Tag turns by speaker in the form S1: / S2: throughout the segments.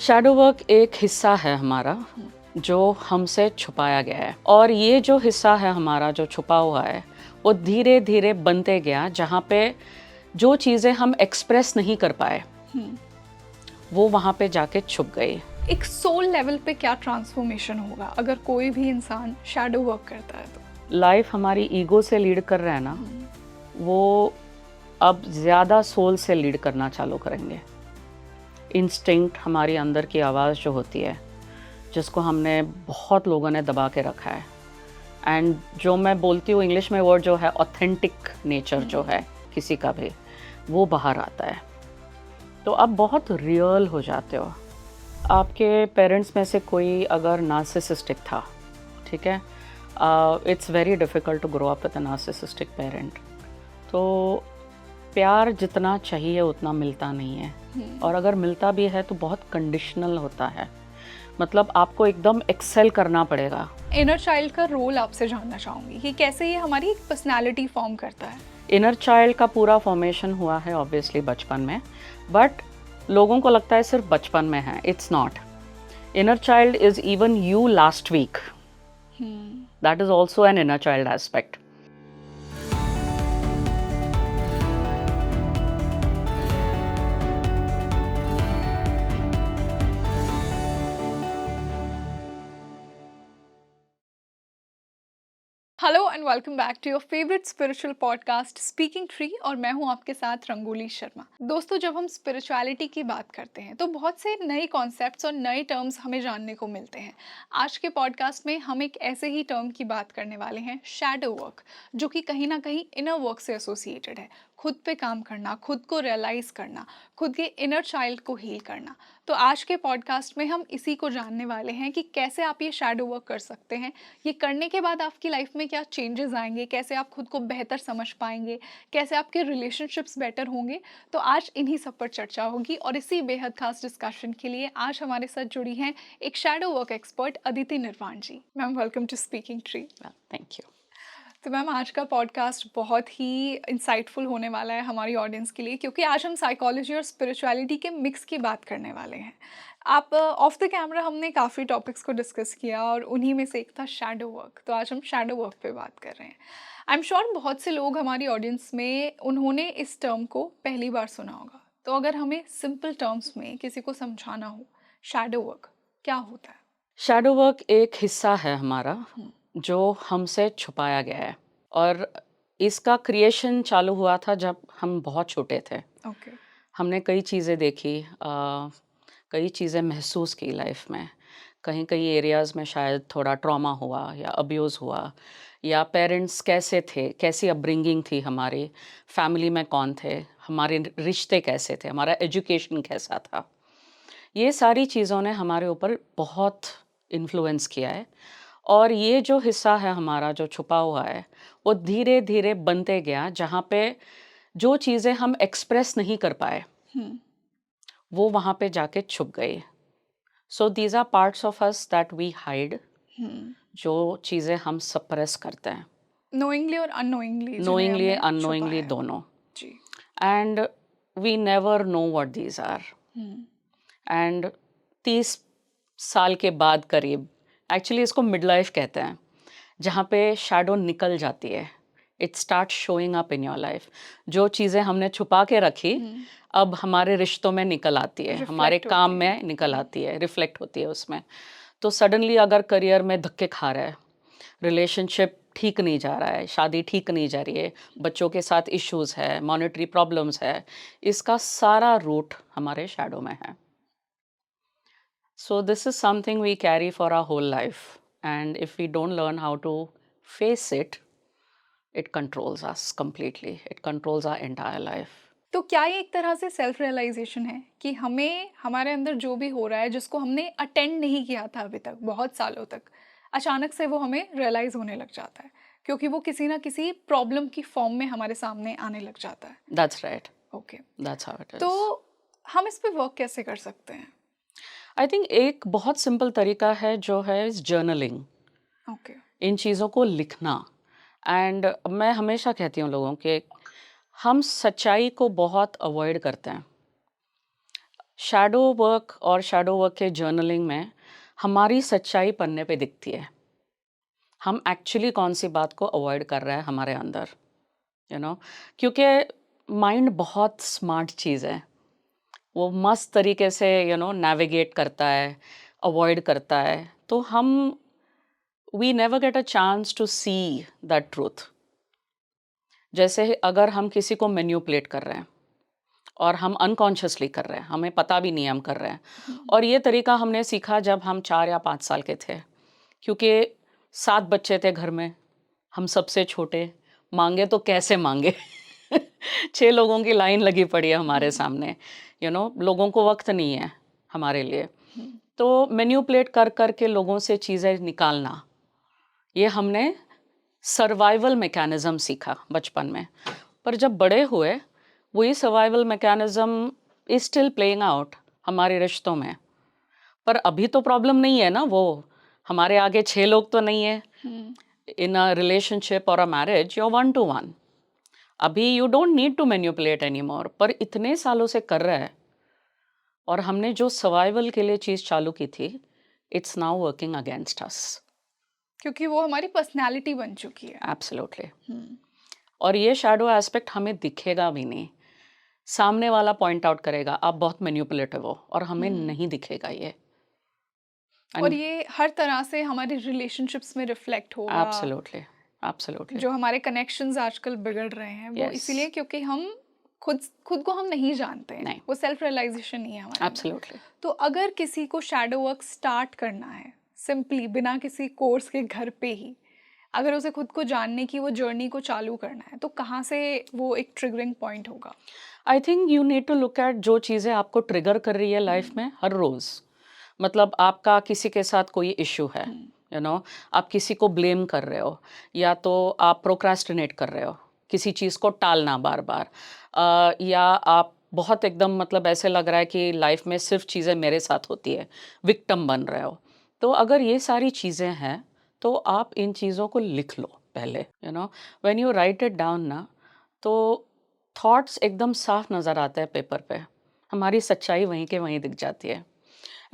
S1: Shadow work एक हिस्सा है हमारा जो हमसे छुपाया गया है, और ये जो हिस्सा है हमारा जो छुपा हुआ है वो धीरे धीरे बनते गया, जहाँ पे जो चीज़ें हम एक्सप्रेस नहीं कर पाए वो वहाँ पे जाके छुप गई।
S2: एक सोल लेवल पे क्या ट्रांसफॉर्मेशन होगा अगर कोई भी इंसान शैडो वर्क करता है तो?
S1: लाइफ हमारी ईगो से लीड कर रहा है ना, वो अब ज़्यादा सोल से लीड करना चालू करेंगे। इंस्टिंक्ट, हमारी अंदर की आवाज़ जो होती है, जिसको हमने बहुत लोगों ने दबा के रखा है, एंड जो मैं बोलती हूँ इंग्लिश में वर्ड जो है ऑथेंटिक नेचर जो है किसी का भी, वो बाहर आता है। तो आप बहुत रियल हो जाते हो। आपके पेरेंट्स में से कोई अगर नार्सिसिस्टिक था, ठीक है, it's very difficult to grow up with a narcissistic parent. तो प्यार जितना चाहिए उतना मिलता नहीं है, और अगर मिलता भी है तो बहुत कंडीशनल होता है। मतलब आपको एकदम एक्सेल करना पड़ेगा।
S2: इनर चाइल्ड का रोल आपसे जानना चाहूंगी कि कैसे ये हमारी पर्सनालिटी फॉर्म करता है।
S1: इनर चाइल्ड का पूरा फॉर्मेशन हुआ है ऑब्वियसली बचपन में, बट लोगों को लगता है सिर्फ बचपन में है। It's not. Inner child is even you last week, that is also an inner child aspect.
S2: Hello and welcome back to your favourite spiritual podcast speaking tree, और मैं हूं आपके साथ रंगोली शर्मा। दोस्तों, जब हम स्पिरिचुअलिटी की बात करते हैं तो बहुत से नए कॉन्सेप्ट्स और नए टर्म्स हमें जानने को मिलते हैं। आज के पॉडकास्ट में हम एक ऐसे ही टर्म की बात करने वाले हैं, शैडो वर्क, जो कि कहीं ना कहीं इनर वर्क से एसोसिएटेड है। खुद पे काम करना, खुद को रियलाइज़ करना, खुद के इनर चाइल्ड को हील करना। तो आज के पॉडकास्ट में हम इसी को जानने वाले हैं कि कैसे आप ये शैडो वर्क कर सकते हैं, ये करने के बाद आपकी लाइफ में क्या चेंजेस आएंगे, कैसे आप खुद को बेहतर समझ पाएंगे, कैसे आपके रिलेशनशिप्स बेटर होंगे। तो आज इन्हीं सब पर चर्चा होगी, और इसी बेहद खास डिस्कशन के लिए आज हमारे साथ जुड़ी हैं एक shadow work expert Aditi Nirvan ji. Ma'am, welcome to speaking tree.
S1: Thank you.
S2: तो मैम, आज का पॉडकास्ट बहुत ही इंसाइटफुल होने वाला है हमारी ऑडियंस के लिए, क्योंकि आज हम साइकोलॉजी और स्पिरिचुअलिटी के मिक्स की बात करने वाले हैं। आप ऑफ द कैमरा हमने काफ़ी टॉपिक्स को डिस्कस किया, और उन्हीं में से एक था शैडो वर्क। तो आज हम शैडो वर्क पे बात कर रहे हैं। आई एम श्योर बहुत से लोग हमारी ऑडियंस में उन्होंने इस टर्म को पहली बार सुना होगा। तो अगर हमें सिंपल टर्म्स में किसी को समझाना हो, शैडो वर्क क्या होता है?
S1: शैडो वर्क एक हिस्सा है हमारा जो हमसे छुपाया गया है, और इसका क्रिएशन चालू हुआ था जब हम बहुत छोटे थे।
S2: ओके।
S1: हमने कई चीज़ें देखी, कई चीज़ें महसूस की लाइफ में। कहीं कहीं एरियाज़ में शायद थोड़ा ट्रॉमा हुआ या अब्यूज़ हुआ, या पेरेंट्स कैसे थे, कैसी अपब्रिंगिंग थी हमारी, फैमिली में कौन थे, हमारे रिश्ते कैसे थे, हमारा एजुकेशन कैसा था। ये सारी चीज़ों ने हमारे ऊपर बहुत इन्फ्लुएंस किया है, और ये जो हिस्सा है हमारा जो छुपा हुआ है वो धीरे धीरे बनते गया, जहाँ पे जो चीज़ें हम एक्सप्रेस नहीं कर पाए वो वहाँ पे जाके छुप गई। So these are parts of us that we hide, जो चीज़ें हम सप्रेस करते हैं,
S2: नोइंगली और अननोइंगली जिन्हें
S1: नोइंगली
S2: हमने
S1: अननोइंगली
S2: छुपाया है।
S1: दोनों।
S2: जी।
S1: And we never know what these are. And 30 साल के बाद करीब, एक्चुअली इसको मिड लाइफ कहते हैं, जहाँ पे शैडो निकल जाती है। It start showing up in your life. जो चीज़ें हमने छुपा के रखी अब हमारे रिश्तों में निकल आती है, हमारे
S2: रिफ्लेक्ट
S1: काम
S2: होती है।
S1: में निकल आती है, रिफ्लेक्ट होती है उसमें। तो सडनली अगर करियर में धक्के खा रहा है, रिलेशनशिप ठीक नहीं जा रहा है, शादी ठीक नहीं जा रही है, बच्चों के साथ इश्यूज है, मॉनेटरी प्रॉब्लम्स है, इसका सारा रूट हमारे शैडो में है। So this is something we carry for our whole life, and if we don't learn how to face it, it controls us completely. It controls our entire life.
S2: तो क्या ये एक तरह से सेल्फ रियलाइजेशन है कि हमें हमारे अंदर जो भी हो रहा है, जिसको हमने अटेंड नहीं किया था अभी तक बहुत सालों तक, अचानक से वो हमें रियलाइज होने लग जाता है, क्योंकि वो किसी ना किसी प्रॉब्लम की फॉर्म में हमारे सामने आने लग जाता है।
S1: That's right.
S2: Okay.
S1: That's how it
S2: तो
S1: is.
S2: हम इस पे वर्क कैसे कर सकते हैं?
S1: I think एक बहुत सिंपल तरीका है जो है जर्नलिंग,
S2: ओके।
S1: इन चीज़ों को लिखना। एंड मैं हमेशा कहती हूँ लोगों के, हम सच्चाई को बहुत अवॉइड करते हैं। शैडो वर्क और शैडो वर्क के जर्नलिंग में हमारी सच्चाई पन्ने पे दिखती है। हम एक्चुअली कौन सी बात को अवॉइड कर रहे हैं हमारे अंदर, यू नो क्योंकि माइंड बहुत स्मार्ट चीज़ है। वो मस्त तरीके से नेविगेट करता है, अवॉइड करता है। तो हम we never get a chance to see that truth. जैसे अगर हम किसी को मैनिपुलेट कर रहे हैं और हम अनकॉन्शियसली कर रहे हैं, हमें पता भी नहीं है हम कर रहे हैं। और ये तरीका हमने सीखा जब हम 4 या 5 साल के थे, क्योंकि 7 बच्चे थे घर में, हम सबसे छोटे, मांगे तो कैसे मांगे 6 लोगों की लाइन लगी पड़ी है हमारे सामने, लोगों को वक्त नहीं है हमारे लिए। तो मैनिपुलेट कर कर के लोगों से चीज़ें निकालना, ये हमने सर्वाइवल मैकेनिज्म सीखा बचपन में। पर जब बड़े हुए, वही survival mechanism is still playing out हमारे रिश्तों में। पर अभी तो प्रॉब्लम नहीं है ना, वो हमारे आगे 6 लोग तो नहीं है। इन अ रिलेशनशिप और अ मैरिज यू 1 to 1, अभी you don't need to manipulate any more. पर इतने सालों से कर रहा है, और हमने जो सर्वाइवल के लिए चीज़ चालू की थी, it's now working against us.
S2: क्योंकि वो हमारी पर्सनैलिटी बन चुकी है।
S1: एब्सोल्युटली। और ये शैडो एस्पेक्ट हमें दिखेगा भी नहीं, सामने वाला पॉइंट आउट करेगा आप बहुत मैनिपुलेटिव हो, और हमें नहीं दिखेगा ये।
S2: और ये हर तरह से हमारे रिलेशनशिप्स में रिफ्लेक्ट होगा।
S1: Absolutely, absolutely.
S2: जो हमारे कनेक्शंस आजकल बिगड़ रहे हैं, वो
S1: Yes.
S2: इसीलिए क्योंकि हम खुद खुद को हम नहीं जानते हैं।
S1: नहीं।
S2: वो सेल्फ रियलाइजेशन नहीं है हमारे अंदर।
S1: एब्सोल्युटली।
S2: तो अगर किसी को शैडो वर्क स्टार्ट करना है, सिंपली बिना किसी कोर्स के घर पे ही, अगर उसे खुद को जानने की वो जर्नी को चालू करना है, तो कहाँ से वो एक ट्रिगरिंग पॉइंट होगा?
S1: I think you need to look at जो चीज़ें आपको ट्रिगर कर रही है लाइफ में हर रोज़। मतलब आपका किसी के साथ कोई इश्यू है, आप किसी को ब्लेम कर रहे हो, या तो आप प्रोक्रास्टिनेट कर रहे हो, किसी चीज़ को टालना बार बार, या आप बहुत एकदम मतलब ऐसे लग रहा है कि लाइफ में सिर्फ चीज़ें मेरे साथ होती है, विक्टिम बन रहे हो। तो अगर ये सारी चीज़ें हैं, तो आप इन चीज़ों को लिख लो पहले। When you right it down ना, तो थॉट्स एकदम साफ नज़र आते हैं पेपर पे, हमारी सच्चाई वहीं के वहीं दिख जाती है।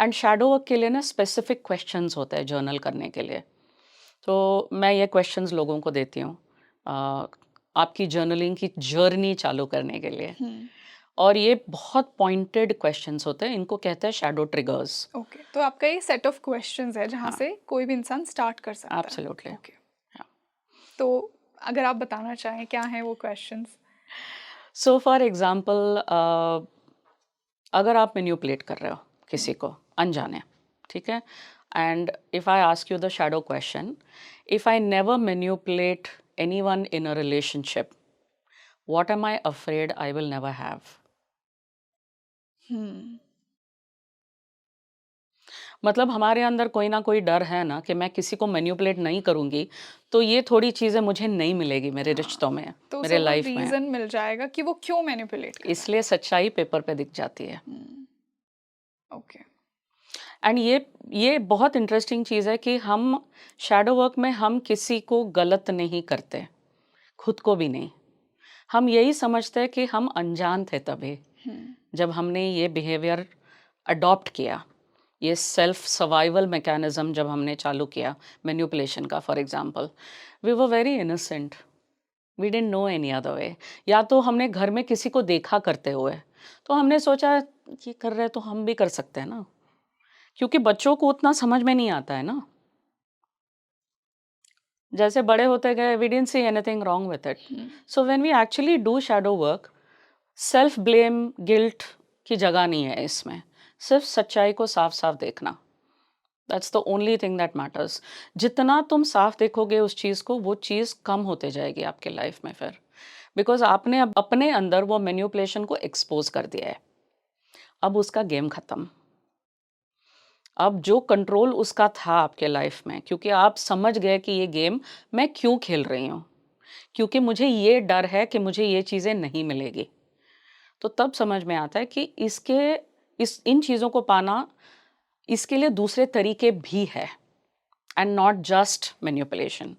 S1: एंड शैडो वर्क के लिए ना स्पेसिफिक क्वेश्चंस होते हैं जर्नल करने के लिए। तो मैं ये क्वेश्चंस लोगों को देती हूँ आपकी जर्नलिंग की जर्नी चालू करने के लिए। और ये बहुत पॉइंटेड क्वेश्चंस होते हैं, इनको कहते हैं शैडो ट्रिगर्स।
S2: ओके, तो आपका ये सेट ऑफ क्वेश्चंस है जहाँ
S1: हाँ।
S2: से कोई भी इंसान स्टार्ट कर सकता है।
S1: एब्सोल्युटली।
S2: ओके, तो अगर आप बताना चाहें क्या हैं वो क्वेश्चंस?
S1: सो फॉर एग्जांपल, अगर आप मैनिपुलेट कर रहे हो किसी को अनजाने, ठीक है, and if I ask you the shadow question, if I never manipulate anyone in a relationship, what am I afraid I will never have? मतलब हमारे अंदर कोई ना कोई डर है ना कि मैं किसी को मैनिपुलेट नहीं करूंगी तो ये थोड़ी चीजें मुझे नहीं मिलेगी मेरे रिश्तों में,
S2: तो
S1: मेरे
S2: उसे वो
S1: लाइफ में।
S2: रीजन मिल जाएगा कि वो क्यों मैनिपुलेट कर रहा है।
S1: इसलिए सच्चाई पेपर पे दिख जाती है।
S2: ओके,
S1: एंड ये बहुत इंटरेस्टिंग चीज़ है कि हम शैडो वर्क में हम किसी को गलत नहीं करते, खुद को भी नहीं। हम यही समझते हैं कि हम अनजान थे तभी, जब हमने ये बिहेवियर अडॉप्ट किया, ये सेल्फ सर्वाइवल मैकेनिज्म जब हमने चालू किया मैनिपुलेशन का। For example, we were very innocent, we didn't know any other way. या तो हमने घर में किसी को देखा करते हुए, तो हमने सोचा ये कर रहे हैं तो हम भी कर सकते हैं ना, क्योंकि बच्चों को उतना समझ में नहीं आता है ना। जैसे बड़े होते गए, we didn't see anything wrong with it. So when we actually do shadow work, self blame guilt की जगह नहीं है इसमें, सिर्फ सच्चाई को साफ साफ देखना। That's the only thing that matters. जितना तुम साफ देखोगे उस चीज़ को, वो चीज़ कम होते जाएगी आपके लाइफ में फिर, बिकॉज आपने अब अपने अंदर वो मैनिपुलेशन को एक्सपोज कर दिया है। अब उसका गेम खत्म। अब जो कंट्रोल उसका था आपके लाइफ में, क्योंकि आप समझ गए कि ये गेम मैं क्यों खेल रही हूँ, क्योंकि मुझे ये डर है कि मुझे ये चीज़ें नहीं मिलेगी। तो तब समझ में आता है कि इन चीज़ों को पाना, इसके लिए दूसरे तरीके भी है, and not just manipulation.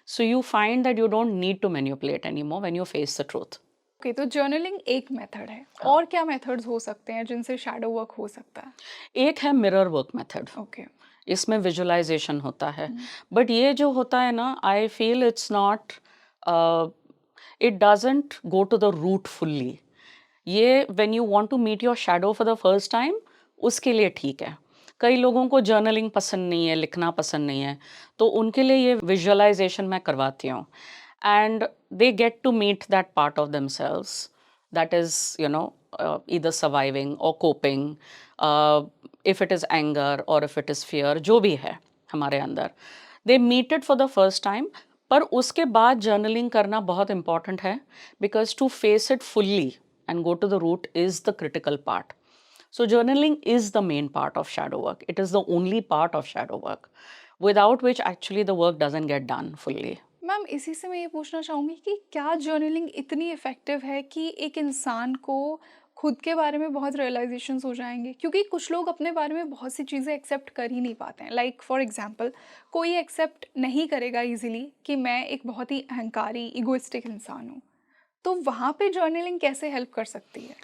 S1: So you find that you don't need to manipulate any more when you face the truth.
S2: Okay, तो जर्नलिंग एक मेथड है, और क्या मेथड्स हो सकते हैं जिनसे शैडो वर्क हो सकता है?
S1: एक है मिरर वर्क मेथड,
S2: ओके।
S1: इसमें विजुअलाइजेशन होता है, बट ये जो होता है ना, I feel it's not, it doesn't go to the root fully. ये when you want to meet your shadow for the first time, उसके लिए ठीक है। कई लोगों को जर्नलिंग पसंद नहीं है, लिखना पसंद नहीं है, तो उनके लिए ये विजुअलाइजेशन मैं करवाती हूँ, and they get to meet that part of themselves that is, either surviving or coping, if it is anger or if it is fear, जो भी है हमारे अंदर, they meet it for the first time। पर उसके बाद journaling करना बहुत important है, because to face it fully and go to the root is the critical part. So journaling is the main part of shadow work. It is the only part of shadow work, without which actually the work doesn't get done fully.
S2: Ma'am, इसी से मैं ये पूछना चाहूँगी कि क्या journaling इतनी effective है कि एक इंसान को खुद के बारे में बहुत रियलाइजेशंस हो जाएँगे? क्योंकि कुछ लोग अपने बारे में बहुत सी चीज़ें एक्सेप्ट कर ही नहीं पाते हैं। लाइक फॉर एग्ज़ाम्पल, कोई एक्सेप्ट नहीं करेगा ईज़िली कि मैं एक बहुत ही अहंकारी, इगोइस्टिक इंसान हूँ। तो वहाँ पे जर्नलिंग कैसे हेल्प कर सकती है?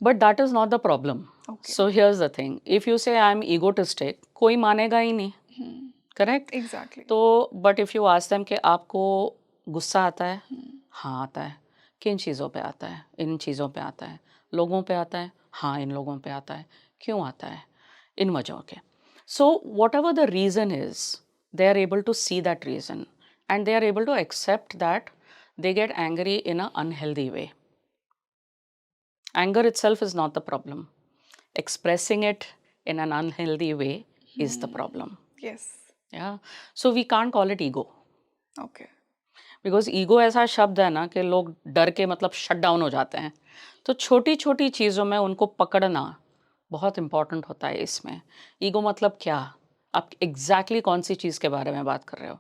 S1: But that is not the problem.
S2: Okay.
S1: So here's the thing. If you say I'm egotistic, कोई मानेगा ही नहीं,
S2: हुँ,
S1: करेक्ट?
S2: एग्ज़ैक्टली।
S1: तो but if you ask them कि आपको गुस्सा आता है?
S2: हुँ,
S1: हाँ, आता है। किन चीज़ों पे आता है? इन चीज़ों पे आता है। लोगों पे आता है? हाँ, इन लोगों पे आता है। क्यों आता है? इन वजहों के। So whatever the reason is, they are able to see that reason, and they are able to accept that they get angry in a unhealthy way. Anger itself is not the problem. Expressing it in an unhealthy way is the problem.
S2: Yes,
S1: Yeah. So we can't call it ego.
S2: Okay.
S1: Because ego ऐसा शब्द है ना कि लोग डर के मतलब shut down हो जाते हैं। तो छोटी छोटी चीज़ों में उनको पकड़ना बहुत इम्पॉर्टेंट होता है इसमें। ईगो मतलब क्या? आप एग्जैक्टली कौन सी चीज़ के बारे में बात कर रहे हो?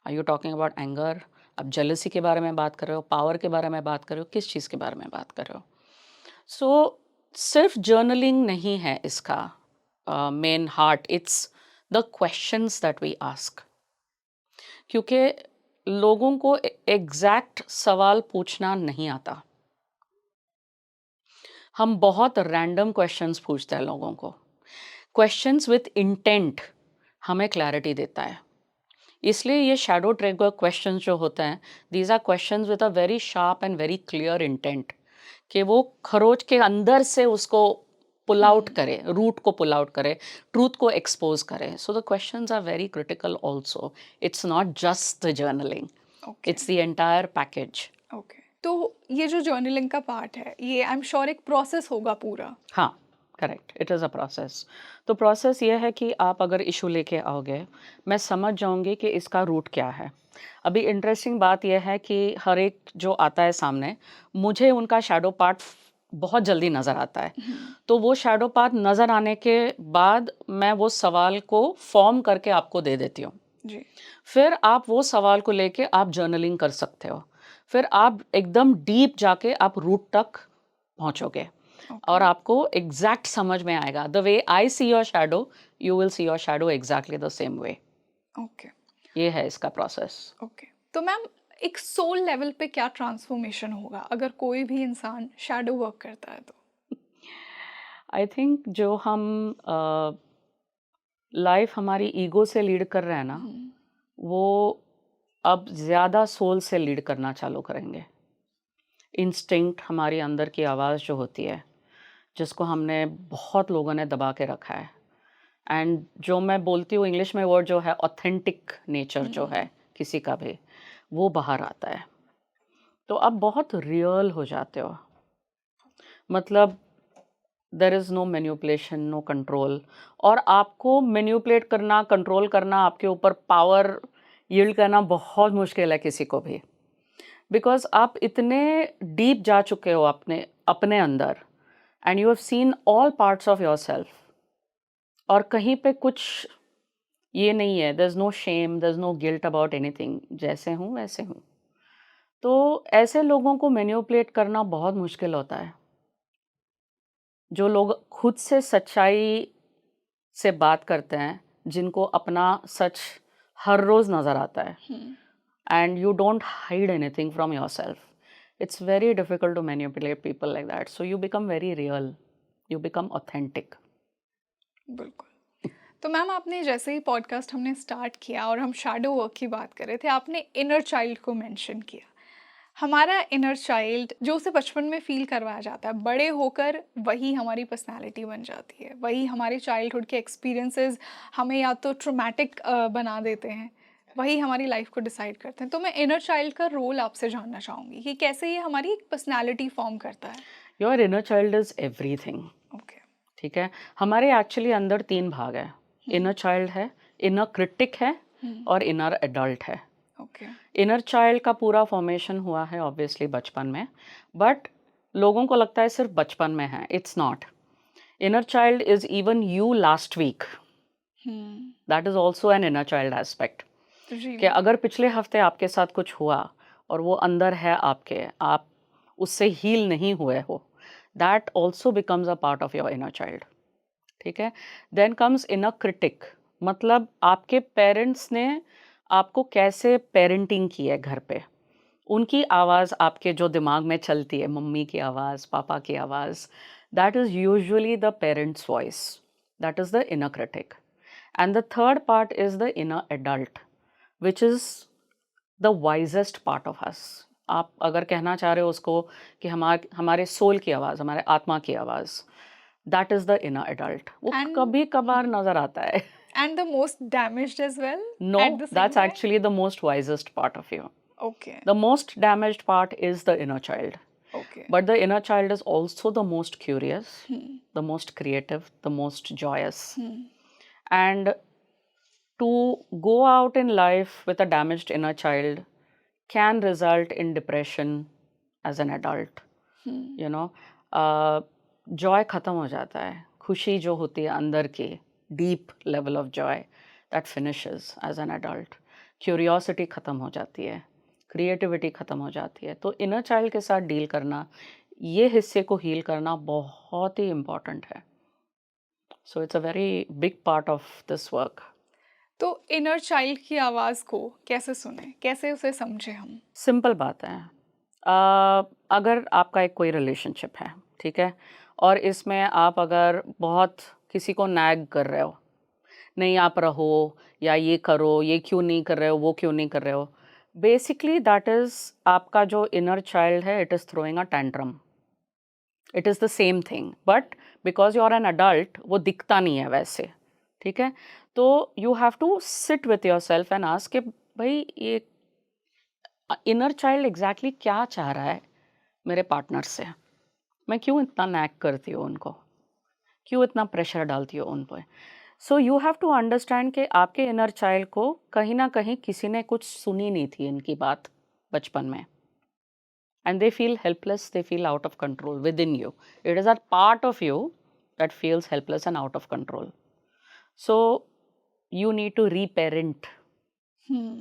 S1: Are you talking about anger? आप जेलसी के बारे में बात कर रहे हो? पावर के बारे में बात कर रहे हो? किस चीज़ के बारे में बात कर रहे हो? सो सिर्फ जर्नलिंग नहीं है इसका main heart, it's the questions that we ask. क्योंकि लोगों को एग्जैक्ट सवाल पूछना नहीं आता। हम बहुत रैंडम क्वेश्चंस पूछते हैं लोगों को। क्वेश्चंस विथ इंटेंट हमें क्लैरिटी देता है। इसलिए ये शैडो ट्रिगर क्वेश्चंस जो होते हैं, these are questions with a very sharp and very clear intent, कि वो खरोच के अंदर से उसको पुल आउट करे, रूट को पुल आउट करे, ट्रूथ को एक्सपोज करे। So the questions are very critical also. It's not just the journaling,
S2: okay,
S1: it's the entire package.
S2: Okay. तो ये जो जर्नलिंग का पार्ट है, ये आई एम श्योर एक प्रोसेस होगा पूरा।
S1: हाँ, correct, it is a process. तो प्रोसेस ये है कि आप अगर इशू लेके आओगे, मैं समझ जाऊँगी कि इसका रूट क्या है। अभी इंटरेस्टिंग बात यह है कि हर एक जो आता है सामने, मुझे उनका शैडो पार्ट बहुत जल्दी नज़र आता है।
S2: हुँ,
S1: तो वो शैडो पार्ट नज़र आने के बाद मैं वो सवाल को फॉर्म करके आपको दे देती हूँ।
S2: जी,
S1: फिर आप वो सवाल को लेके आप जर्नलिंग कर सकते हो। फिर आप एकदम डीप जाके आप रूट तक पहुँचोगे,
S2: ओके,
S1: और आपको एग्जैक्ट समझ में आएगा। The way I see your shadow, you will see your shadow exactly the same way.
S2: Okay,
S1: ये है इसका प्रोसेस।
S2: ओके। तो मैम, एक सोल लेवल पे क्या ट्रांसफॉर्मेशन होगा अगर कोई भी इंसान शैडो वर्क करता है तो?
S1: आई थिंक जो हम लाइफ हमारी ईगो से लीड कर रहे हैं ना,
S2: हुँ,
S1: वो अब ज़्यादा सोल से लीड करना चालू करेंगे। इंस्टिंक्ट, हमारी अंदर की आवाज़ जो होती है, जिसको हमने बहुत लोगों ने दबा के रखा है, एंड जो मैं बोलती हूँ इंग्लिश में वर्ड जो है ऑथेंटिक नेचर जो है किसी का भी, वो बाहर आता है। तो आप बहुत रियल हो जाते हो। मतलब there is no manipulation, no control. और आपको मैनिपुलेट करना, कंट्रोल करना, आपके ऊपर पावर यील्ड करना बहुत मुश्किल है किसी को भी। बिकॉज़ आप इतने डीप जा चुके हो अपने अपने अंदर, and you have seen all parts of yourself, और कहीं पे कुछ ये नहीं है, there is no shame, there is no guilt about anything, जैसे हूँ वैसे हूँ। तो ऐसे लोगों को मैनिपुलेट करना बहुत मुश्किल होता है। जो लोग खुद से सच्चाई से बात करते हैं, जिनको अपना सच हर रोज़ नज़र आता है,
S2: hmm,
S1: and you don't hide anything from yourself. It's very difficult to manipulate people like that. So you become very real. You become authentic.
S2: बिल्कुल। तो मैम आपने जैसे ही पॉडकास्ट हमने स्टार्ट किया और हम शैडो वर्क की बात कर रहे थे, आपने इनर चाइल्ड को मेंशन किया। हमारा इनर चाइल्ड जो उसे बचपन में फील करवाया जाता है, बड़े होकर वही हमारी पर्सनैलिटी बन जाती है। वही हमारे चाइल्डहुड के एक्सपीरियंसेस हमें या तो ट्रॉमेटिक बना देते हैं, वही हमारी लाइफ को डिसाइड करते हैं। तो मैं इनर चाइल्ड का रोल आपसे जानना चाहूँगी कि कैसे ये हमारी एक पर्सनैलिटी फॉर्म करता है?
S1: Your inner child is everything.
S2: Okay.
S1: ठीक है, हमारे एक्चुअली अंदर 3 भाग है। इनर चाइल्ड है, इनर क्रिटिक है और इनर एडल्ट है।
S2: ओके।
S1: इनर चाइल्ड का पूरा फॉर्मेशन हुआ है ऑब्वियसली बचपन में, बट लोगों को लगता है सिर्फ बचपन में है। It's not. Inner child is even you last week. That is also an inner child aspect. कि अगर पिछले हफ्ते आपके साथ कुछ हुआ और वो अंदर है आपके, आप उससे हील नहीं हुए हो, that also becomes a part of your inner child. ठीक है, देन कम्स इनर क्रिटिक, मतलब आपके पेरेंट्स ने आपको कैसे पेरेंटिंग की है घर पे, उनकी आवाज़ आपके जो दिमाग में चलती है, मम्मी की आवाज़, पापा की आवाज़, that is usually the parents voice, that is the inner critic. And the third part is the inner adult, which is the wisest part of us. आप अगर कहना चाह रहे हो उसको कि हमारे सोल की आवाज़, हमारे आत्मा की आवाज़, that is the inner adult. वो
S2: And-
S1: कभी कभार नज़र आता है।
S2: And the most damaged as well?
S1: No,
S2: at the same
S1: that's
S2: time?
S1: actually the most wisest part of you.
S2: Okay.
S1: The most damaged part is the inner child.
S2: Okay.
S1: But the inner child is also the most curious, the most creative, the most joyous. And to go out in life with a damaged inner child can result in depression as an adult. You know, joy खत्म हो जाता है, खुशी जो होती है अंदर की, deep level of joy that finishes as an adult. Curiosity खत्म हो जाती है, क्रिएटिविटी ख़त्म हो जाती है। तो इनर चाइल्ड के साथ डील करना, ये हिस्से को हील करना बहुत ही इम्पॉर्टेंट है। So it's a very big part of this work.
S2: तो इनर चाइल्ड की आवाज़ को कैसे सुने, कैसे उसे समझे हम?
S1: सिंपल बात है, अगर आपका एक कोई रिलेशनशिप है, ठीक है, और इसमें आप अगर बहुत किसी को नैग कर रहे हो, नहीं आप रहो, या ये करो, ये क्यों नहीं कर रहे हो, वो क्यों नहीं कर रहे हो, बेसिकली दैट इज़ आपका जो इनर चाइल्ड है, it is throwing a tantrum. It is the same thing, but because you are an adult वो दिखता नहीं है वैसे। ठीक है, तो you have to sit with your self and ask कि भाई ये इनर चाइल्ड एग्जैक्टली क्या चाह रहा है मेरे पार्टनर से, मैं क्यों इतना नैग करती हूँ उनको, क्यों इतना प्रेशर डालती हूँ उन पर। So you have to understand कि आपके इनर चाइल्ड को कहीं ना कहीं किसी ने कुछ सुनी नहीं थी इनकी बात बचपन में, and they feel helpless, they feel out of control within you. It is a part of you that feels helpless and out of control. So you need to reparent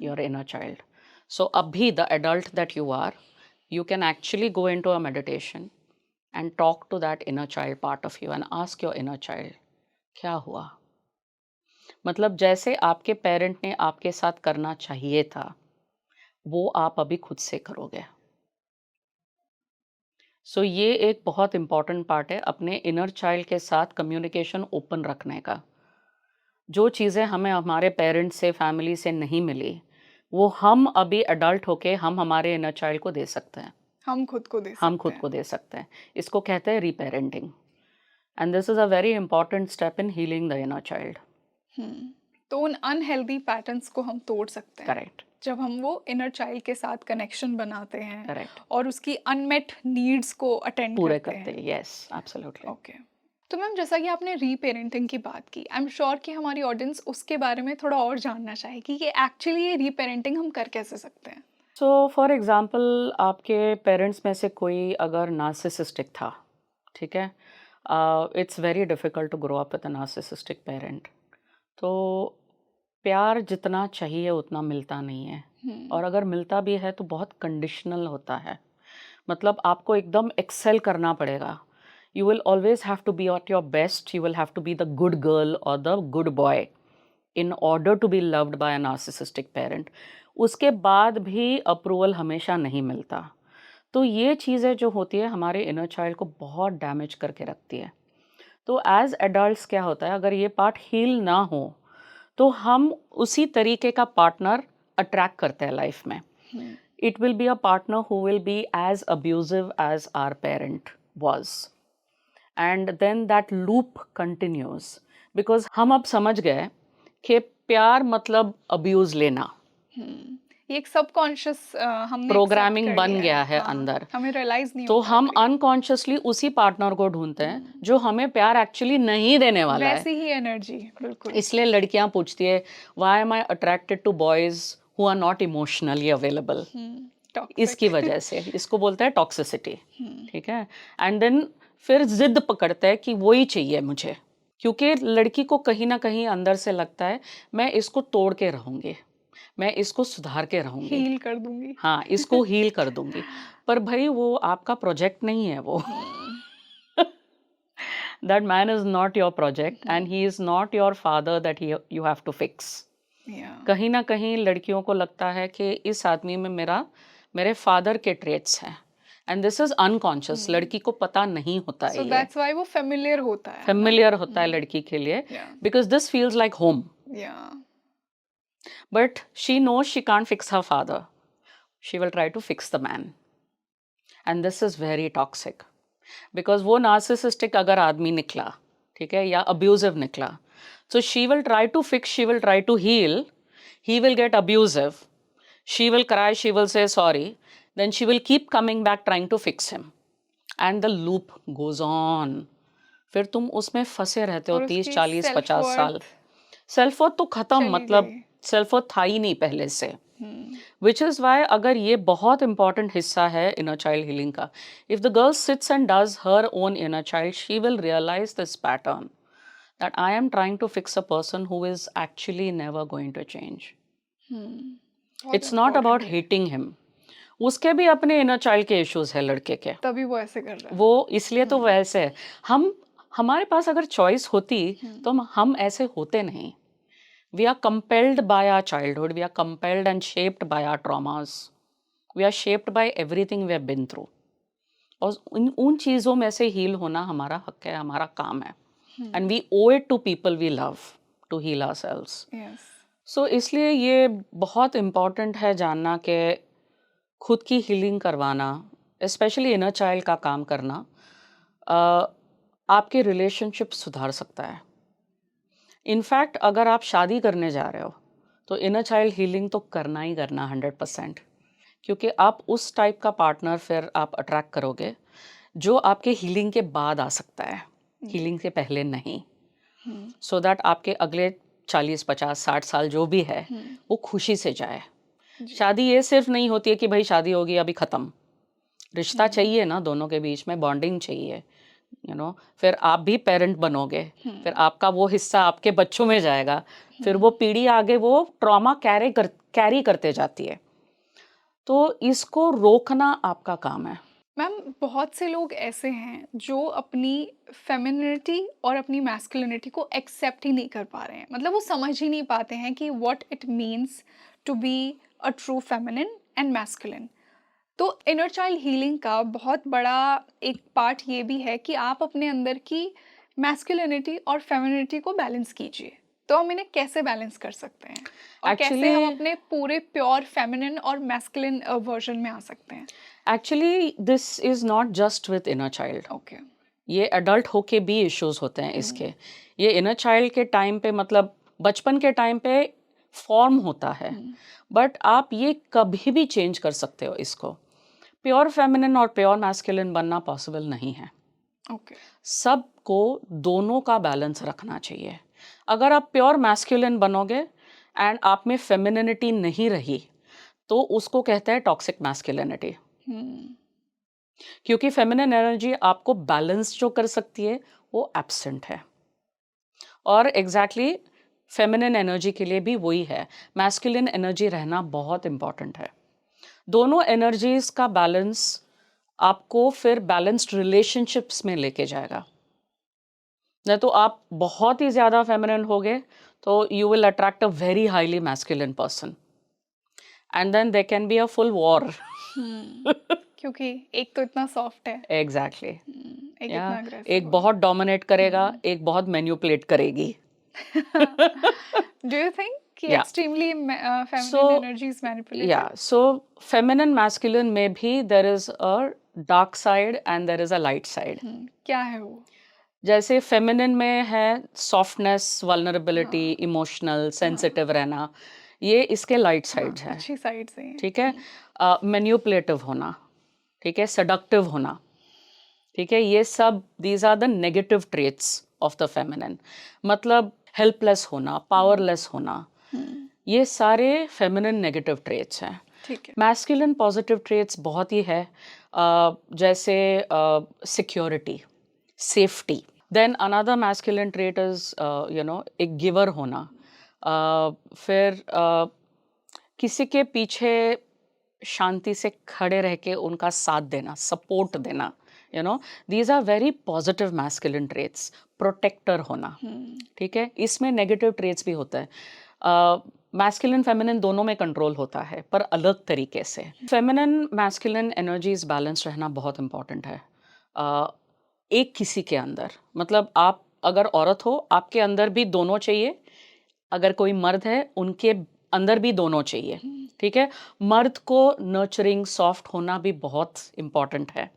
S1: your inner child. So abhi, the adult that you are, you can actually go into a meditation and talk to that inner child part of you and ask your inner child, क्या हुआ? मतलब जैसे आपके parent ने आपके साथ करना चाहिए था, वो आप अभी खुद से करोगे। सो ये एक बहुत इम्पॉर्टेंट पार्ट है अपने इनर चाइल्ड के साथ कम्युनिकेशन ओपन रखने का। जो चीज़ें हमें हमारे पेरेंट्स से, फैमिली से नहीं मिली, वो हम अभी अडल्ट होके हम हमारे इनर चाइल्ड को दे सकते हैं।
S2: हम खुद को दे सकते
S1: हम खुद
S2: हैं।
S1: को दे सकते हैं। इसको कहते हैं reparenting, and this is a very important step in healing the inner child.
S2: तो उन अनहेल्दी पैटर्न्स को हम तोड़ सकते हैं
S1: करेक्ट,
S2: जब हम वो इनर चाइल्ड के साथ कनेक्शन बनाते हैं
S1: करेक्ट,
S2: और उसकी अनमेट नीड्स को अटेंड
S1: पूरे
S2: करते
S1: करते
S2: हैं।
S1: हैं। Yes, absolutely.
S2: ओके। तो मैम जैसा कि आपने रीपेरेंटिंग की बात की, आई एम श्योर कि हमारी ऑडियंस उसके बारे में थोड़ा और जानना चाहेगी कि एक्चुअली ये रीपेरेंटिंग हम कर कैसे सकते हैं।
S1: सो फॉर एग्ज़ाम्पल आपके पेरेंट्स में से कोई अगर नार्सिसिस्टिक था, ठीक है, it's very difficult to grow up with a narcissistic parent. तो प्यार जितना चाहिए उतना मिलता नहीं है, और अगर मिलता भी है तो बहुत कंडीशनल होता है। मतलब आपको एकदम एक्सेल करना पड़ेगा। You will always have to be at your best, you will have to be the good girl और the good boy in order to be loved by a narcissistic parent. उसके बाद भी अप्रूवल हमेशा नहीं मिलता। तो ये चीज़ें जो होती है हमारे इनर चाइल्ड को बहुत डैमेज करके रखती है। तो एज एडल्ट्स क्या होता है, अगर ये पार्ट हील ना हो तो हम उसी तरीके का पार्टनर अट्रैक्ट करते हैं लाइफ में. It will be a partner who will be as abusive as our parent was, and then that loop continues, because हम अब समझ गए कि प्यार मतलब अब्यूज लेना.
S2: ये एक सबकॉन्शियस हमने
S1: प्रोग्रामिंग
S2: accept कर
S1: बन
S2: लिया
S1: गया है
S2: हाँ,
S1: अंदर.
S2: हमें रियलाइज नहीं
S1: तो
S2: होता
S1: हम
S2: कभी।
S1: अनकॉन्शियसली उसी पार्टनर को ढूंढते हैं जो हमें प्यार एक्चुअली नहीं देने वाला है.
S2: वैसी ही एनर्जी बिल्कुल।
S1: इसलिए लड़कियां पूछती है, why am I attracted to boys who are not emotionally available. इसकी
S2: टॉक्सिक।
S1: वजह से इसको बोलते हैं टॉक्सिसिटी. ठीक है. एंड देन फिर जिद पकड़ते हैं कि वो ही चाहिए मुझे, क्योंकि लड़की को कहीं ना कहीं अंदर से लगता है मैं इसको तोड़ के रहूंगी, मैं इसको सुधार के रहूंगी,
S2: हील कर दूंगी।
S1: हाँ इसको हील कर दूंगी. पर भाई वो आपका प्रोजेक्ट नहीं है वो. That man is not your project and he is not your father that you have to fix. कहीं ना कहीं लड़कियों को लगता है कि इस आदमी में मेरे फादर के ट्रेट्स हैं, एंड दिस इज अनकॉन्शियस. लड़की को पता नहीं होता है.
S2: So that's why वो familiar होता है।
S1: फेमिलियर होता है लड़की के लिए, because this feels like home. But she knows she can't fix her father, she will try to fix the man, and this is very toxic. Because वो narcissistic अगर आदमी निकला, ठीक है, या अब्यूजिव निकला, so she will try to fix, she will try to heal, he will get abusive, she will cry, she will say sorry, then she will keep coming back trying to fix him, and the loop goes on. फिर तुम उसमें फंसे रहते हो 30 40 50 साल. Self worth तो खत्म, मतलब सेल्फ वर्थ था ही नहीं पहले से. विच इज़ वाई अगर ये बहुत इंपॉर्टेंट हिस्सा है इनर चाइल्ड हीलिंग का, if the girl sits and does her own inner child, she will realise this pattern that I am trying to fix a person who is actually never going to change. It's not about hating him. उसके भी अपने inner child के issues है लड़के के,
S2: तभी वो ऐसे कर रहा है.
S1: वो इसलिए तो वैसे है. हमारे पास अगर चॉइस होती तो हम ऐसे होते नहीं. We are compelled by our childhood, we are compelled and shaped by our traumas, we are shaped by everything we have been through. और उन चीज़ों में से हील होना हमारा हक है, हमारा काम है. And we owe it to people we love to heal ourselves.
S2: Yes.
S1: So इसलिए ये बहुत इम्पॉर्टेंट है जानना कि खुद की हीलिंग करवाना, स्पेशली इनर चाइल्ड का काम करना, आपके रिलेशनशिप सुधार सकता है. इनफैक्ट अगर आप शादी करने जा रहे हो तो इनर चाइल्ड हीलिंग तो करना ही करना 100%, क्योंकि आप उस टाइप का पार्टनर फिर आप अट्रैक्ट करोगे जो आपके हीलिंग के बाद आ सकता है, हीलिंग से पहले नहीं. सो दैट आपके अगले 40 50 60 साल जो भी है वो खुशी से जाए. शादी ये सिर्फ नहीं होती है कि भाई शादी होगी अभी ख़त्म. रिश्ता चाहिए ना, दोनों के बीच में बॉन्डिंग चाहिए, यू नो. फिर आप भी पेरेंट बनोगे, फिर आपका वो हिस्सा आपके बच्चों में जाएगा, फिर वो पीढ़ी आगे वो ट्रॉमा कैरी करते जाती है. तो इसको रोकना आपका काम है.
S2: मैम, बहुत से लोग ऐसे हैं जो अपनी फेमिनिटी और अपनी मैस्कुलिनिटी को एक्सेप्ट ही नहीं कर पा रहे हैं. मतलब वो समझ ही नहीं पाते हैं कि what it means to be a true feminine and masculine. तो इनर चाइल्ड हीलिंग का बहुत बड़ा एक पार्ट ये भी है कि आप अपने अंदर की मैस्कुलिनिटी और फेमिनिटी को बैलेंस कीजिए. तो हम इन्हें कैसे बैलेंस कर सकते हैं और कैसे हम अपने पूरे प्योर फेमिनिन और मैस्कुलिन वर्जन में आ सकते हैं?
S1: Actually this is not just with inner child.
S2: Okay.
S1: ये एडल्ट होके भी इश्यूज होते हैं इसके. ये इनर चाइल्ड के टाइम पे, मतलब बचपन के टाइम पे फॉर्म होता है, बट आप ये कभी भी चेंज कर सकते हो इसको. प्योर फेमिनिन और प्योर मैस्कुलिन बनना पॉसिबल नहीं है.
S2: ओके.
S1: सबको दोनों का बैलेंस रखना चाहिए. अगर आप प्योर मैस्कुलिन बनोगे एंड आप में फेमिनिनिटी नहीं रही तो उसको कहते हैं टॉक्सिक मैस्कुलिनिटी. क्योंकि फेमिनिन एनर्जी आपको बैलेंस जो कर सकती है वो एब्सेंट है. और एग्जैक्टली फेमिनिन एनर्जी के लिए भी वही है. मैस्कुलिन एनर्जी रहना बहुत इम्पॉर्टेंट है. दोनों एनर्जीज का बैलेंस आपको फिर बैलेंस्ड रिलेशनशिप्स में लेके जाएगा. नहीं तो आप बहुत ही ज़्यादा फेमिनिन होगे तो you will attract a very highly masculine person, and then there can be a full war.
S2: क्योंकि एक तो इतना सॉफ्ट है,
S1: एग्जैक्टली।
S2: एक
S1: या
S2: इतना अग्रेसिव
S1: एक बहुत डोमिनेट करेगा, एक बहुत मैनिपुलेट करेगी।
S2: डू यू थिंक कि
S1: या
S2: extremely
S1: so
S2: feminine energy is manipulated?
S1: So feminine masculine में भी there is a dark side and there is a light side.
S2: क्या है वो?
S1: जैसे फेमिनिन में है सॉफ्टनेस, वल्नरेबिलिटी,
S2: हाँ,
S1: इमोशनल,
S2: हाँ,
S1: सेंसिटिव रहना, ये इसके लाइट
S2: हाँ,
S1: साइड्स हैं।
S2: अच्छी साइड से
S1: ठीक है।
S2: हैं।
S1: मैनिपुलेटिव होना, ठीक है, सेडक्टिव होना, ठीक है, ये सब these are the negative traits of the feminine. मतलब हेल्पलेस होना, पावरलेस होना,
S2: हम्म,
S1: ये सारे फेमिनिन नेगेटिव ट्रेट्स हैं।
S2: ठीक है।
S1: मैस्कुलिन पॉजिटिव ट्रेट्स बहुत ही है, जैसे security, safety. Then another masculine trait is एक गिवर होना। फिर किसी के पीछे शांति से खड़े रह के उनका साथ देना, सपोर्ट देना, these are very positive masculine traits. Protector होना, ठीक है, इसमें नेगेटिव ट्रेट्स भी होता है। मैस्कुलिन फेमिनिन दोनों में कंट्रोल होता है, पर अलग तरीके से। फेमिनिन मैस्कुलिन एनर्जीज बैलेंस रहना बहुत इंपॉर्टेंट है। एक किसी के अंदर, मतलब आप अगर औरत हो, आपके अंदर भी दोनों चाहिए। अगर कोई मर्द है, उनके अंदर भी दोनों चाहिए। ठीक है। मर्द को नर्चरिंग, सॉफ्ट होना भी बहुत इम्पॉर्टेंट है।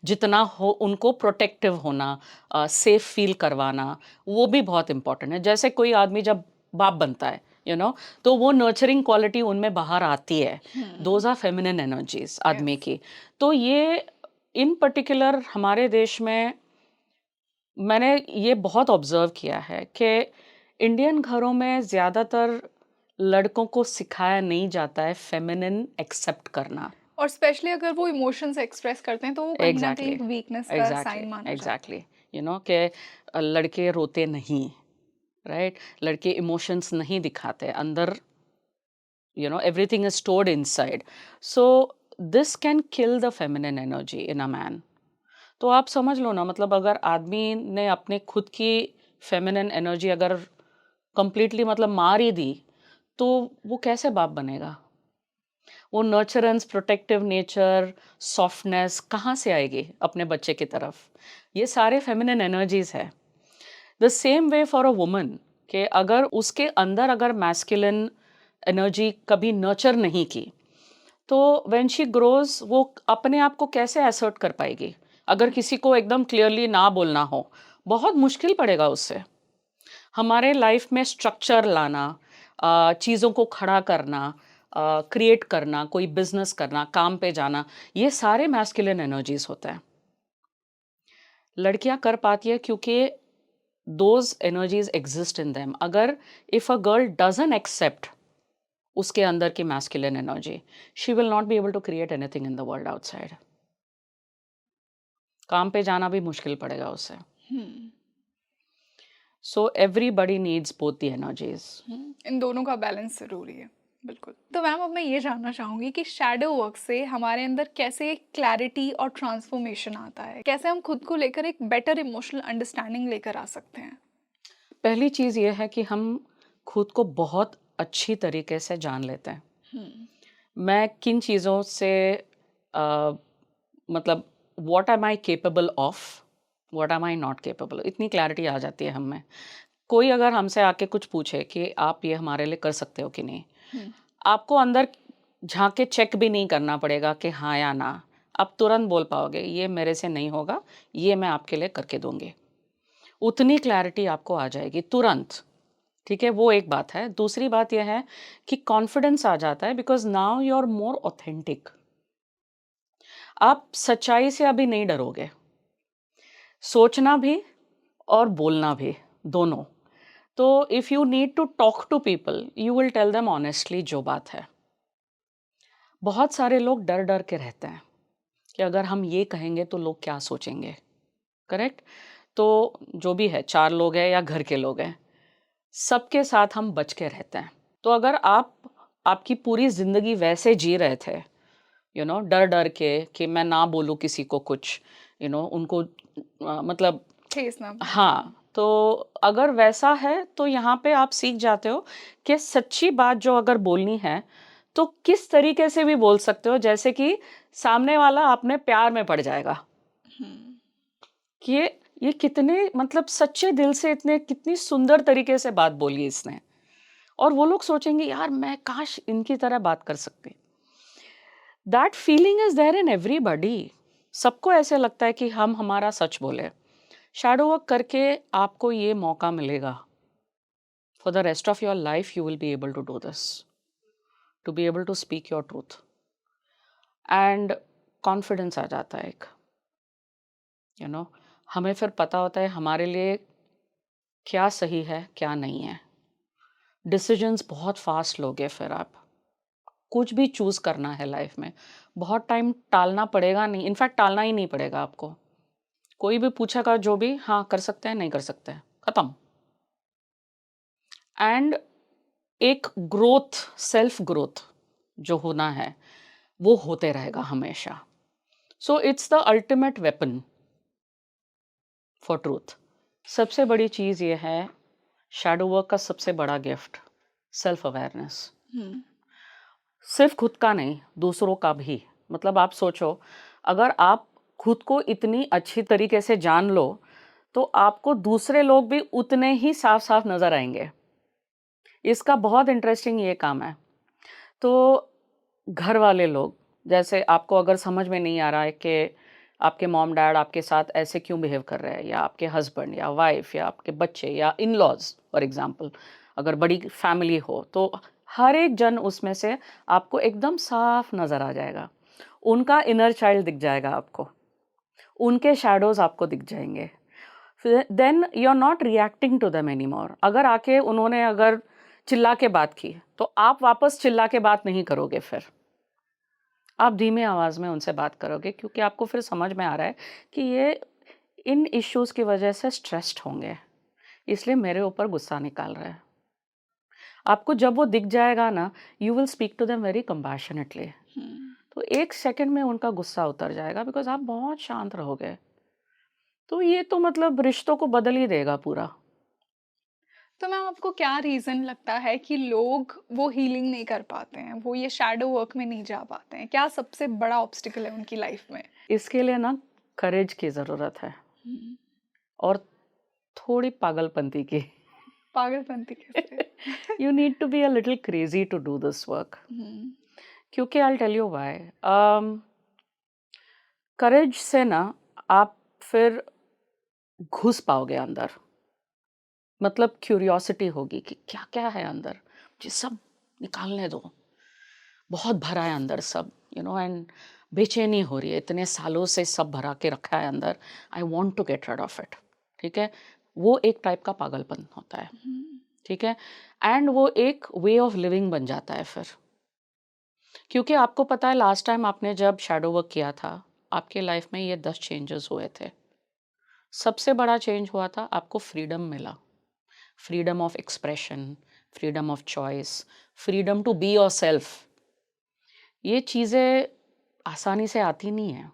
S1: जितना हो उनको प्रोटेक्टिव होना, सेफ फील करवाना, वो भी बहुत इम्पॉर्टेंट है। जैसे कोई आदमी जब बाप बनता है, तो वो नर्चरिंग क्वालिटी उनमें बाहर आती है। दोज आर फेमिनिन एनर्जीज आदमी की। तो ये इन पर्टिकुलर हमारे देश में मैंने ये बहुत ऑब्जर्व किया है कि इंडियन घरों में ज़्यादातर लड़कों को सिखाया नहीं जाता है फेमिनिन एक्सेप्ट करना।
S2: और स्पेशली अगर वो इमोशंस एक्सप्रेस करते हैं तो वो कहीं ना कहीं
S1: एग्जैक्टली,
S2: एक वीकनेस का
S1: एग्जैक्टली,
S2: साइन माना जाता
S1: एग्जैक्टली। कि लड़के रोते नहीं, राइट, लड़के इमोशंस नहीं दिखाते अंदर, everything is stored inside. So this can kill the feminine energy in a man. तो आप समझ लो ना, मतलब अगर आदमी ने अपने खुद की फेमिनिन एनर्जी अगर कंप्लीटली मतलब मार ही दी, तो वो कैसे बाप बनेगा? वो नर्चरेंस, प्रोटेक्टिव नेचर, सॉफ्टनेस कहाँ से आएगी अपने बच्चे की तरफ? ये सारे फेमिनिन एनर्जीज है। The same way for a woman, कि अगर उसके अंदर अगर मैस्कुलिन एनर्जी कभी नर्चर नहीं की, तो व्हेन शी ग्रोज वो अपने आप को कैसे असर्ट कर पाएगी? अगर किसी को एकदम क्लियरली ना बोलना हो, बहुत मुश्किल पड़ेगा उससे। हमारे लाइफ में स्ट्रक्चर लाना, चीज़ों को खड़ा करना, क्रिएट करना, कोई बिजनेस करना, काम पे जाना, ये सारे मैस्कुलिन एनर्जीज होते हैं। लड़कियां कर पाती है क्योंकि those energies exist in them. अगर if a girl doesn't accept उसके अंदर की masculine energy, she will not be able to create anything in the world outside. काम पे जाना भी मुश्किल पड़ेगा उससे।
S2: है।
S1: So everybody needs both the energies.
S2: इन दोनों का बैलेंस ज़रूरी है, बिल्कुल। तो मैम अब मैं ये जानना चाहूँगी कि शैडो वर्क से हमारे अंदर कैसे क्लैरिटी और ट्रांसफॉर्मेशन आता है? कैसे हम खुद को लेकर एक बेटर इमोशनल अंडरस्टैंडिंग लेकर आ सकते हैं?
S1: पहली चीज़ ये है कि हम खुद को बहुत अच्छी तरीके से जान लेते हैं। मैं किन चीज़ों से मतलब what am I capable of, what am I not capable, इतनी क्लैरिटी आ जाती है हम में। कोई अगर हमसे आके कुछ पूछे कि आप ये हमारे लिए कर सकते हो कि नहीं, आपको अंदर झांक के चेक भी नहीं करना पड़ेगा कि हाँ या ना। आप तुरंत बोल पाओगे ये मेरे से नहीं होगा, ये मैं आपके लिए करके दूंगी। उतनी क्लैरिटी आपको आ जाएगी तुरंत। ठीक है, वो एक बात है। दूसरी बात यह है कि कॉन्फिडेंस आ जाता है, because now you are more authentic. आप सच्चाई से अभी नहीं डरोगे, सोचना भी और बोलना भी, दोनों। तो if you need to talk to people, you will tell them honestly जो बात है। बहुत सारे लोग डर डर के रहते हैं कि अगर हम ये कहेंगे तो लोग क्या सोचेंगे। करेक्ट। तो जो भी है, 4 लोग हैं या घर के लोग हैं, सबके साथ हम बच के रहते हैं। तो अगर आप आपकी पूरी ज़िंदगी वैसे जी रहे थे, डर डर के कि मैं ना बोलूँ किसी को कुछ, उनको मतलब
S2: ठेस ना पहुंचे।
S1: हाँ, तो अगर वैसा है तो यहाँ पे आप सीख जाते हो कि सच्ची बात जो अगर बोलनी है तो किस तरीके से भी बोल सकते हो, जैसे कि सामने वाला आपने प्यार में पड़ जाएगा कि ये कितने मतलब सच्चे दिल से इतने कितनी सुंदर तरीके से बात बोली इसने, और वो लोग सोचेंगे यार मैं काश इनकी तरह बात कर सकती। That feeling is there in everybody. सबको ऐसे लगता है कि हम हमारा सच बोले। शैडो वर्क करके आपको ये मौका मिलेगा। For the rest of your life you will be able to do this, to be able to speak your truth, and confidence आ जाता है एक, यू नो। हमें फिर पता होता है हमारे लिए क्या सही है क्या नहीं है। डिसीजंस बहुत फास्ट लोगे फिर आप। कुछ भी चूज करना है लाइफ में, बहुत टाइम टालना पड़ेगा नहीं, इनफैक्ट टालना ही नहीं पड़ेगा आपको। कोई भी पूछेगा जो भी, हाँ कर सकते हैं नहीं कर सकते हैं, खत्म। एंड एक ग्रोथ, सेल्फ ग्रोथ जो होना है वो होते रहेगा हमेशा। So it's the ultimate weapon for truth. सबसे बड़ी चीज ये है शैडो वर्क का सबसे बड़ा गिफ्ट, सेल्फ अवेयरनेस। सिर्फ खुद का नहीं, दूसरों का भी। मतलब आप सोचो, अगर आप खुद को इतनी अच्छी तरीके से जान लो तो आपको दूसरे लोग भी उतने ही साफ साफ नजर आएंगे। इसका बहुत इंटरेस्टिंग ये काम है। तो घर वाले लोग, जैसे आपको अगर समझ में नहीं आ रहा है कि आपके मॉम डैड आपके साथ ऐसे क्यों बिहेव कर रहे हैं, या आपके हस्बैंड या वाइफ या आपके बच्चे या इन लॉज फॉर एग्जाम्पल, अगर बड़ी फैमिली हो तो हर एक जन उसमें से आपको एकदम साफ नज़र आ जाएगा। उनका इनर चाइल्ड दिख जाएगा आपको, उनके शैडोज आपको दिख जाएंगे। Then you are not reacting to them any more. अगर आके उन्होंने अगर चिल्ला के बात की तो आप वापस चिल्ला के बात नहीं करोगे, फिर आप धीमे आवाज़ में उनसे बात करोगे, क्योंकि आपको फिर समझ में आ रहा है कि ये इन इश्यूज़ की वजह से स्ट्रेस्ड होंगे, इसलिए मेरे ऊपर गुस्सा निकाल रहा है। आपको जब वो दिख जाएगा ना, you will speak to them very compassionately. तो एक सेकंड में उनका गुस्सा उतर जाएगा, बिकॉज आप बहुत शांत रहोगे। तो ये तो मतलब रिश्तों को बदल ही देगा पूरा।
S2: तो मैम आपको क्या रीज़न लगता है कि लोग वो हीलिंग नहीं कर पाते हैं, वो ये शैडो वर्क में नहीं जा पाते हैं? क्या सबसे बड़ा ऑब्स्टिकल है उनकी लाइफ में?
S1: इसके लिए ना करेज की ज़रूरत है, और थोड़ी पागलपंती की।
S2: पागलपंती कैसे?
S1: You need to be a little crazy to do this work, क्योंकि I tell you why. Courage से ना आप फिर घुस पाओगे अंदर। मतलब क्यूरियोसिटी होगी कि क्या क्या है अंदर, मुझे सब निकालने दो, बहुत भरा है अंदर सब, यू नो। एंड बेचैनी हो रही है, इतने सालों से सब भरा के रखा है अंदर, I want to get rid of it. ठीक है, वो एक टाइप का पागलपन होता है। ठीक है, एंड वो एक वे ऑफ लिविंग बन जाता है फिर, क्योंकि आपको पता है लास्ट टाइम आपने जब शैडो वर्क किया था आपके लाइफ में ये 10 चेंजेस हुए थे। सबसे बड़ा चेंज हुआ था, आपको फ्रीडम मिला, freedom of expression, freedom of choice, freedom to be your self. ये चीज़ें आसानी से आती नहीं है।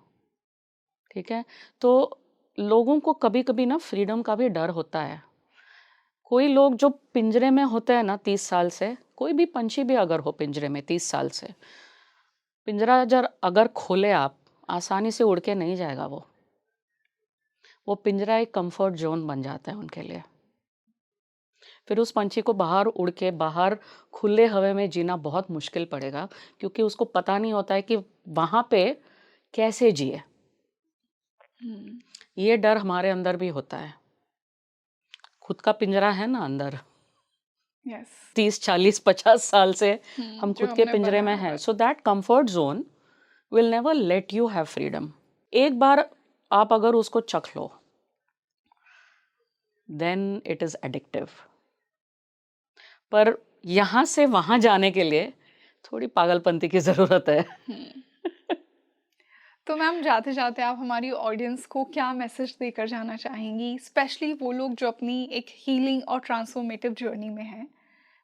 S1: ठीक है, तो लोगों को कभी कभी ना फ्रीडम का भी डर होता है। कोई लोग जो पिंजरे में होते हैं ना 30 साल से, कोई भी पंछी भी अगर हो पिंजरे में 30 साल से, पिंजरा जब अगर खोले आप, आसानी से उड़ के नहीं जाएगा वो पिंजरा एक कंफर्ट जोन बन जाता है उनके लिए। फिर उस पंछी को बाहर उड़ के बाहर खुले हवा में जीना बहुत मुश्किल पड़ेगा, क्योंकि उसको पता नहीं होता है कि वहाँ पे कैसे जिए। ये डर हमारे अंदर भी होता है। खुद का पिंजरा है ना अंदर,
S2: यस।
S1: 30 40 50 साल से हम
S2: जो
S1: खुद के
S2: हमने
S1: पिंजरे में
S2: बनाया हुआ
S1: हैं।
S2: है।
S1: So that comfort zone will never let you have freedom. एक बार आप अगर उसको चख लो, देन इट इज एडिक्टिव। पर यहाँ से वहाँ जाने के लिए थोड़ी पागलपंती की ज़रूरत है।
S2: तो मैम जाते जाते आप हमारी ऑडियंस को क्या मैसेज देकर जाना चाहेंगी, स्पेशली वो लोग जो अपनी एक हीलिंग और ट्रांसफॉर्मेटिव जर्नी में हैं,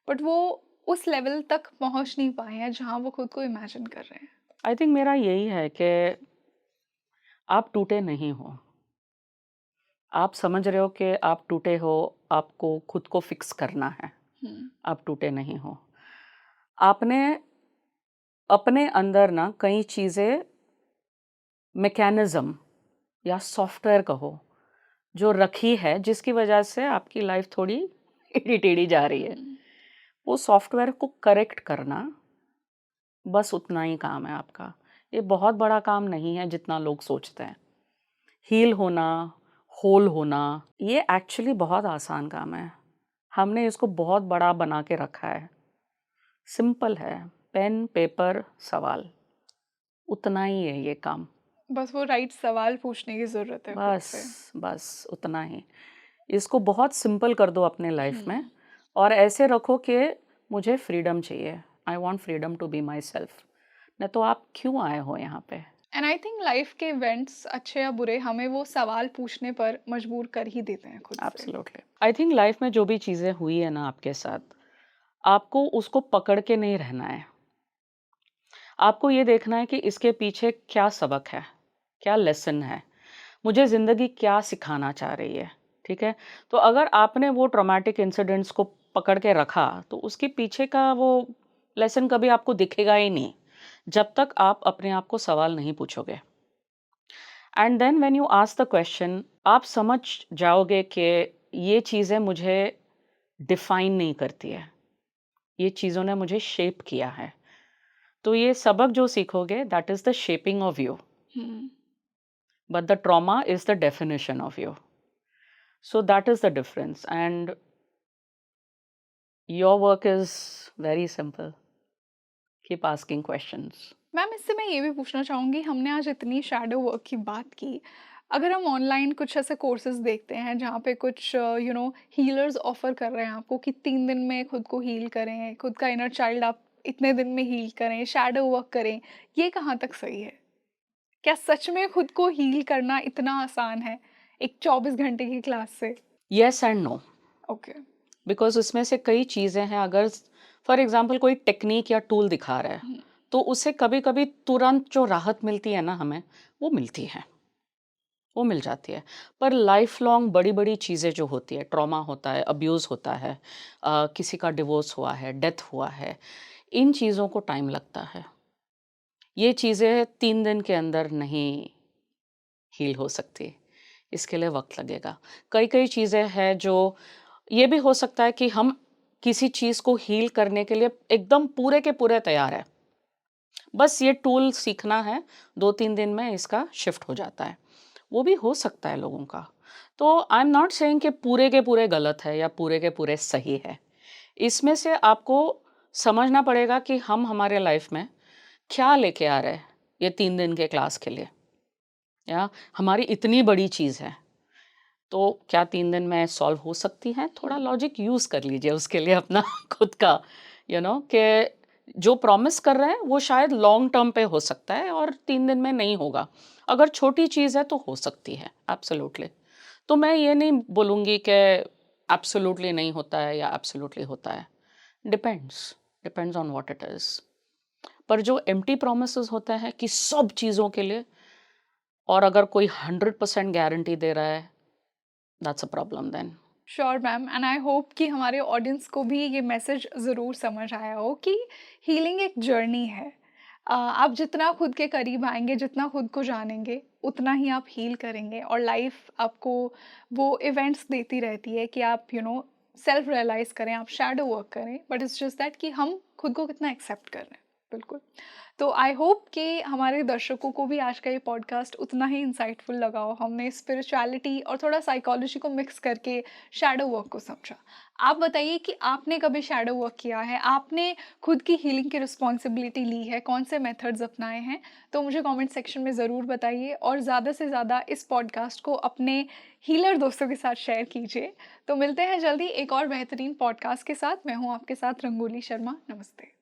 S2: बट वो उस लेवल तक पहुंच नहीं पाए हैं जहां वो खुद को इमेजिन कर रहे हैं?
S1: आई थिंक मेरा यही है कि आप टूटे नहीं हो। आप समझ रहे हो कि आप टूटे हो, आपको खुद को फिक्स करना है। आप टूटे नहीं हो। आपने अपने अंदर ना कई चीज़ें मैकेनिज्म या सॉफ्टवेयर कहो जो रखी है, जिसकी वजह से आपकी लाइफ थोड़ी टेढ़ी टेढ़ी जा रही है, वो सॉफ्टवेयर को करेक्ट करना, बस उतना ही काम है आपका। ये बहुत बड़ा काम नहीं है जितना लोग सोचते हैं। हील होना, होल होना, ये एक्चुअली बहुत आसान काम है। हमने इसको बहुत बड़ा बना के रखा है। सिंपल है, पेन पेपर सवाल, उतना ही है ये काम।
S2: बस वो राइट सवाल पूछने की ज़रूरत है खुद से।
S1: बस उतना ही। इसको बहुत सिंपल कर दो अपने लाइफ में,
S2: हम्म।
S1: और ऐसे रखो कि मुझे फ्रीडम चाहिए, I want freedom to be myself. नहीं तो आप क्यों आए हो यहाँ पे?
S2: एंड आई थिंक लाइफ के इवेंट्स अच्छे या बुरे हमें वो सवाल पूछने पर मजबूर कर ही देते हैं खुद से।
S1: एब्सोल्युटली। आई थिंक लाइफ में जो भी चीज़ें हुई है ना आपके साथ, आपको उसको पकड़ के नहीं रहना है। आपको ये देखना है कि इसके पीछे क्या सबक है, क्या लेसन है, मुझे ज़िंदगी क्या सिखाना चाह रही है, ठीक है? तो अगर आपने वो ट्रॉमेटिक इंसिडेंट्स को पकड़ के रखा, तो उसके पीछे का वो लेसन कभी आपको दिखेगा ही नहीं, जब तक आप अपने आप को सवाल नहीं पूछोगे। And then when you ask the question, आप समझ जाओगे कि ये चीज़ें मुझे डिफाइन नहीं करती है, ये चीज़ों ने मुझे शेप किया है। तो ये सबक जो सीखोगे, that is the shaping of you,
S2: hmm.
S1: But the trauma is the definition of you. So that is the difference, and your work is very simple. Keep asking questions.
S2: Ma'am इससे मैं ये भी पूछना चाहूँगी, हमने आज इतनी शैडो वर्क की बात की, अगर हम ऑनलाइन कुछ ऐसे कोर्सेज देखते हैं जहाँ पे कुछ हीलर्स ऑफर कर रहे हैं आपको कि 3 दिन में खुद को हील करें, खुद का इनर चाइल्ड आप इतने दिन में हील करें, शैडो वर्क करें, ये कहाँ तक सही है? क्या सच में खुद को हील करना इतना आसान है एक 24 घंटे की क्लास से?
S1: Yes and no,
S2: okay.
S1: because उसमें से कई चीज़ें हैं, अगर फॉर एग्जांपल कोई टेक्निक या टूल दिखा रहा है, तो उससे कभी-कभी तुरंत जो राहत मिलती है ना हमें, वो मिलती है, वो मिल जाती है। पर लाइफ लॉन्ग बड़ी-बड़ी चीज़ें जो होती है, ट्रॉमा होता है, अब्यूज़ होता है, किसी का डिवोर्स हुआ है, डेथ हुआ है, इन चीज़ों को टाइम लगता है। ये चीज़ें 3 दिन के अंदर नहीं हील हो सकती, इसके लिए वक़्त लगेगा। कई-कई चीज़ें हैं जो ये भी हो सकता है कि हम किसी चीज़ को हील करने के लिए एकदम पूरे के पूरे तैयार हैं। बस ये टूल सीखना है, 2-3 दिन में इसका शिफ्ट हो जाता है। वो भी हो सकता है लोगों का। तो आई एम नॉट सेइंग कि पूरे के पूरे गलत है या पूरे के पूरे सही है। इसमें से आपको समझना पड़ेगा कि हम हमारे लाइफ़ में क्या लेके आ रहे हैं, ये 3 दिन के क्लास के लिए। या हमारी इतनी बड़ी चीज़ है, तो क्या 3 दिन में सॉल्व हो सकती है? थोड़ा लॉजिक यूज़ कर लीजिए उसके लिए अपना खुद का, कि जो प्रॉमिस कर रहे हैं वो शायद लॉन्ग टर्म पे हो सकता है और 3 दिन में नहीं होगा। अगर छोटी चीज़ है तो हो सकती है, एब्सोल्यूटली। तो मैं ये नहीं बोलूँगी कि एब्सोल्यूटली नहीं होता है या एब्सोल्यूटली होता है। Depends, depends on what it is. पर जो एम्प्टी प्रोमिसेस होते हैं कि सब चीज़ों के लिए, और अगर कोई 100% गारंटी दे रहा है, that's a problem then.
S2: Sure ma'am, and I hope कि हमारे ऑडियंस को भी ये मैसेज ज़रूर समझ आया हो कि हीलिंग एक जर्नी है। आप जितना खुद के करीब आएंगे, जितना खुद को जानेंगे, उतना ही आप हील करेंगे, और लाइफ आपको वो इवेंट्स देती रहती है कि आप सेल्फ रियलाइज़ करें, आप शैडो वर्क करें, बट इट्स जस्ट दैट कि हम खुद को कितना एक्सेप्ट कर रहे हैं। बिल्कुल। तो आई होप कि हमारे दर्शकों को भी आज का ये पॉडकास्ट उतना ही इंसाइटफुल लगा हो। हमने स्पिरिचुअलिटी और थोड़ा साइकोलॉजी को मिक्स करके शैडो वर्क को समझा। आप बताइए कि आपने कभी शैडो वर्क किया है? आपने खुद की हीलिंग की रिस्पॉन्सिबिलिटी ली है? कौन से मेथड्स अपनाए हैं? तो मुझे कमेंट सेक्शन में ज़रूर बताइए, और ज़्यादा से ज़्यादा इस पॉडकास्ट को अपने हीलर दोस्तों के साथ शेयर कीजिए। तो मिलते हैं जल्दी एक और बेहतरीन पॉडकास्ट के साथ। मैं हूँ आपके साथ रंगोली शर्मा। नमस्ते।